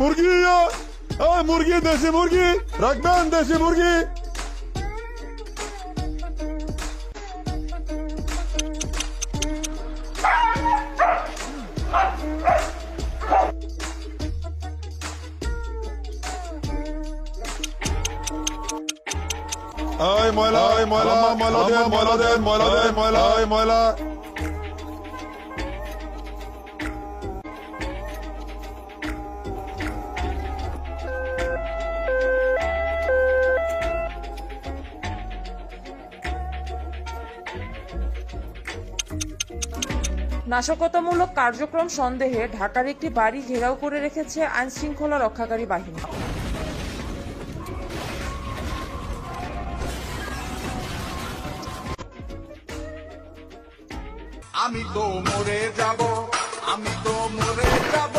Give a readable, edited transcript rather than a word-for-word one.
মুরগি, মুরগি, দেশি মুরগি রাখবেন, দেশি মুরগি। ময়লা, ময়লা, ময়লা দেন, ময়লা দেন, ময়লা দেন, ময়লা, ময়লা। নাশকতামূলক কার্যক্রম সন্দেহে ঢাকার একটি বাড়ি ঘেরাও করে রেখেছে আইনশৃঙ্খলা রক্ষাকারী বাহিনী। আমি তো মরে যাব, আমি তো মরে যাব।